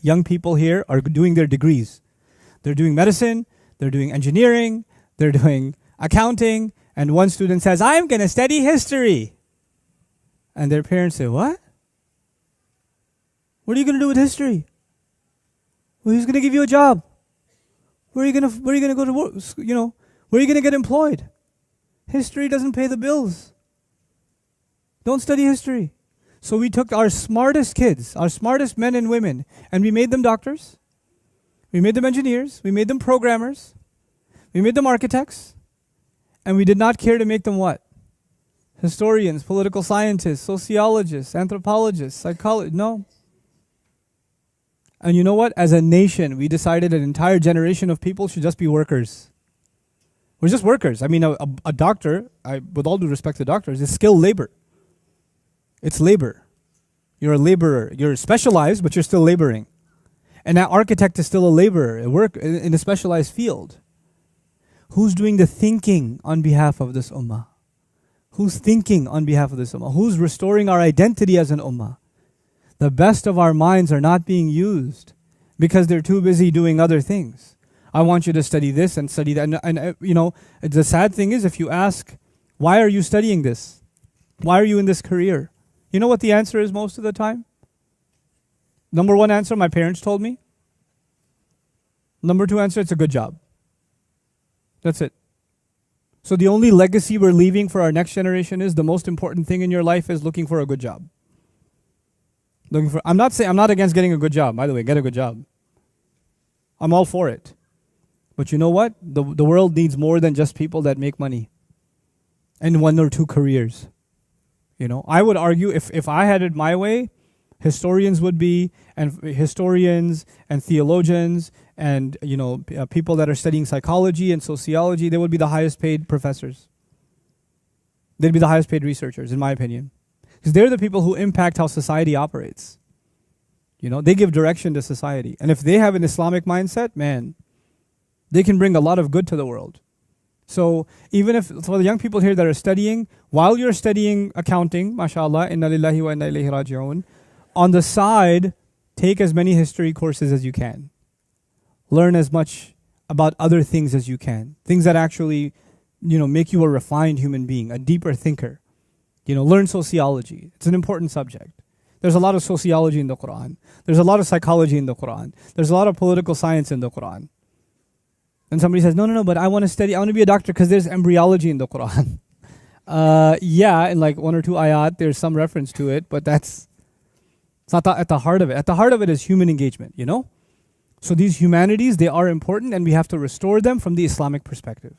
Young people here are doing their degrees. They're doing medicine, they're doing engineering, they're doing accounting, and one student says, I'm going to study history. And their parents say, what? What are you going to do with history? Well, who's going to give you a job? Where are you going to go to work? You know, where are you going to get employed? History doesn't pay the bills. Don't study history. So we took our smartest kids, our smartest men and women, and we made them doctors. We made them engineers. We made them programmers. We made them architects. And we did not care to make them what? Historians, political scientists, sociologists, anthropologists, psychologists. No. And you know what? As a nation, we decided an entire generation of people should just be workers. We're just workers. I mean, a doctor, with all due respect to doctors, is skilled labor. It's labor. You're a laborer. You're specialized, but you're still laboring. And an architect is still a laborer, a work in a specialized field. Who's doing the thinking on behalf of this ummah? Who's thinking on behalf of this ummah? Who's restoring our identity as an ummah? The best of our minds are not being used because they're too busy doing other things. I want you to study this and study that. And you know, the sad thing is, if you ask, why are you studying this? Why are you in this career? You know what the answer is most of the time? Number one answer, my parents told me. Number two answer, it's a good job. That's it. So the only legacy we're leaving for our next generation is the most important thing in your life is looking for a good job. I'm not against getting a good job. By the way, get a good job. I'm all for it. But you know what? The world needs more than just people that make money and one or two careers. You know, I would argue if I had it my way, historians and theologians and people that are studying psychology and sociology, they would be the highest paid professors. They'd be the highest paid researchers, in my opinion. Because they're the people who impact how society operates. You know, they give direction to society. And if they have an Islamic mindset, man, they can bring a lot of good to the world. So even if, for the young people here that are studying, while you're studying accounting, mashallah, inna lillahi wa inna ilayhi raji'un, on the side, take as many history courses as you can. Learn as much about other things as you can. Things that actually, make you a refined human being, a deeper thinker. Learn sociology. It's an important subject. There's a lot of sociology in the Quran. There's a lot of psychology in the Quran. There's a lot of political science in the Quran. And somebody says, no, but I want to be a doctor because there's embryology in the Quran. In like one or two ayat, there's some reference to it, but it's not at the heart of it. At the heart of it is human engagement, So these humanities, they are important and we have to restore them from the Islamic perspective.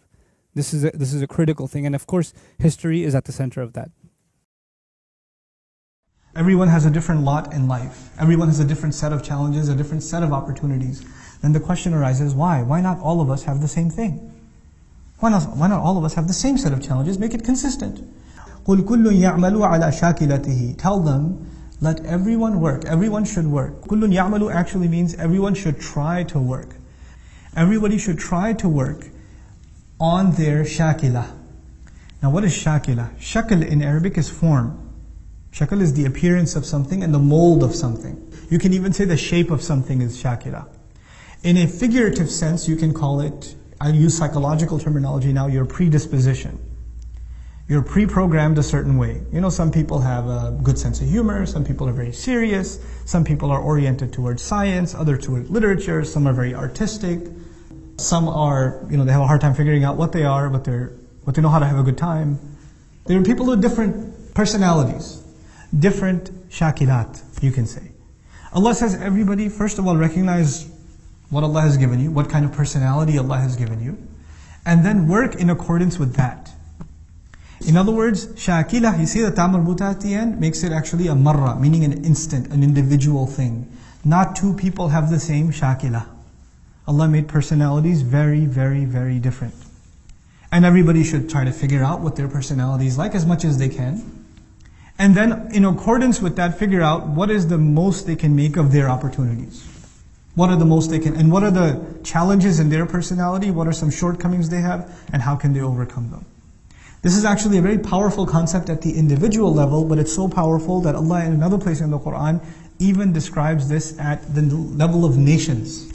This is a critical thing, and of course, history is at the center of that. Everyone has a different lot in life. Everyone has a different set of challenges, a different set of opportunities. Then the question arises, why? Why not all of us have the same thing? Why not all of us have the same set of challenges? Make it consistent. قُلْ كُلٌّ يَعْمَلُ عَلَى شَاكِلَتِهِ. Tell them, let everyone work. Everyone should work. كُلٌّ يَعْمَلُ actually means everyone should try to work. Everybody should try to work on their shakila. Now what is shakila? Shakl in Arabic is form. Shakl is the appearance of something and the mold of something. You can even say the shape of something is shakila. In a figurative sense, you can call it, I use psychological terminology now, your predisposition. You're pre-programmed a certain way. Some people have a good sense of humor, some people are very serious, some people are oriented towards science, others towards literature, some are very artistic, some are, they have a hard time figuring out what they are, but they know how to have a good time. There are people with different personalities, different shakilat, you can say. Allah says everybody, first of all, recognize what Allah has given you, what kind of personality Allah has given you, and then work in accordance with that. In other words, shakila, you see the ta marbuta at the end, makes it actually a marra, meaning an instant, an individual thing. Not two people have the same shakila. Allah made personalities very, very, very different. And everybody should try to figure out what their personality is like as much as they can. And then in accordance with that, figure out what is the most they can make of their opportunities. What are the most they can, and what are the challenges in their personality, what are some shortcomings they have, and how can they overcome them. This is actually a very powerful concept at the individual level, but it's so powerful that Allah in another place in the Quran even describes this at the level of nations.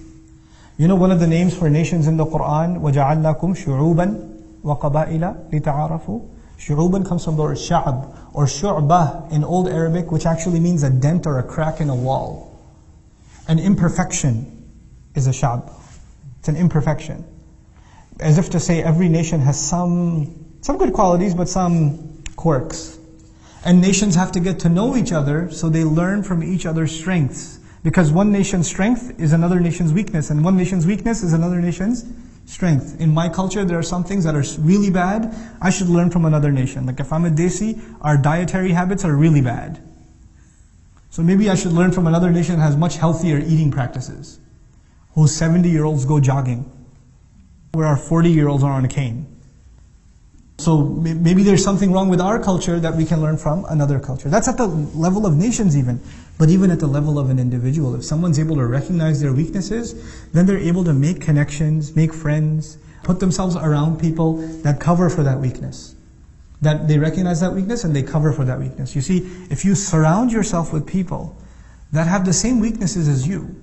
You know one of the names for nations in the Quran, وَجَعَلْنَاكُمْ شُعُوبًا وَقَبَائِلَ لِتَعَارَفُوا. Shu'uban comes from the word sha'ab or shu'bah in Old Arabic, which actually means a dent or a crack in a wall. An imperfection is a sha'b. It's an imperfection. As if to say every nation has some good qualities, but some quirks. And nations have to get to know each other so they learn from each other's strengths. Because one nation's strength is another nation's weakness, and one nation's weakness is another nation's strength. In my culture, there are some things that are really bad. I should learn from another nation. Like if I'm a Desi, our dietary habits are really bad. So maybe I should learn from another nation that has much healthier eating practices, whose 70-year-olds go jogging, where our 40-year-olds are on a cane. So maybe there's something wrong with our culture that we can learn from another culture. That's at the level of nations even. But even at the level of an individual, if someone's able to recognize their weaknesses, then they're able to make connections, make friends, put themselves around people that cover for that weakness. That they recognize that weakness and they cover for that weakness. You see, if you surround yourself with people that have the same weaknesses as you,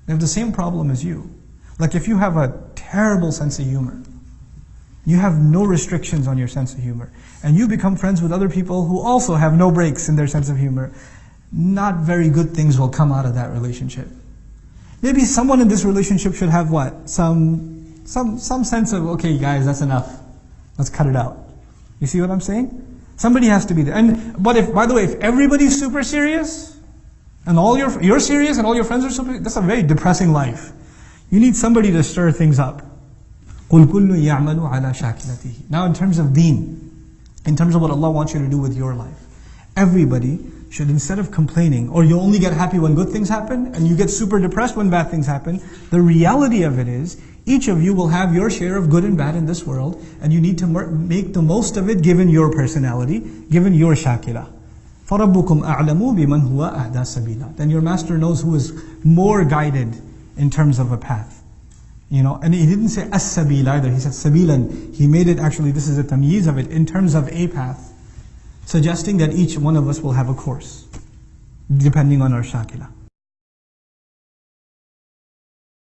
they have the same problem as you. Like if you have a terrible sense of humor, you have no restrictions on your sense of humor, and you become friends with other people who also have no breaks in their sense of humor, not very good things will come out of that relationship. Maybe someone in this relationship should have what? Some sense of, okay guys, that's enough. Let's cut it out. You see what I'm saying? Somebody has to be there. But if, by the way, if everybody's super serious, and you're serious and all your friends are super, that's a very depressing life. You need somebody to stir things up. قُلْ كُلٌّ يَعْمَلُ عَلَى شَاكِلَتِهِ. Now in terms of deen, in terms of what Allah wants you to do with your life, everybody should, instead of complaining, or you only get happy when good things happen, and you get super depressed when bad things happen, the reality of it is, each of you will have your share of good and bad in this world, and you need to make the most of it given your personality, given your shakila. فَرَبُّكُمْ أَعْلَمُ بِمَنْ هُوَ أَهْدَى سَبِيلًا. Then your master knows who is more guided in terms of a path. And he didn't say as-sabil either, he said sabilan. He made it actually, this is a tamyiz of it, in terms of a path, suggesting that each one of us will have a course, depending on our shakila.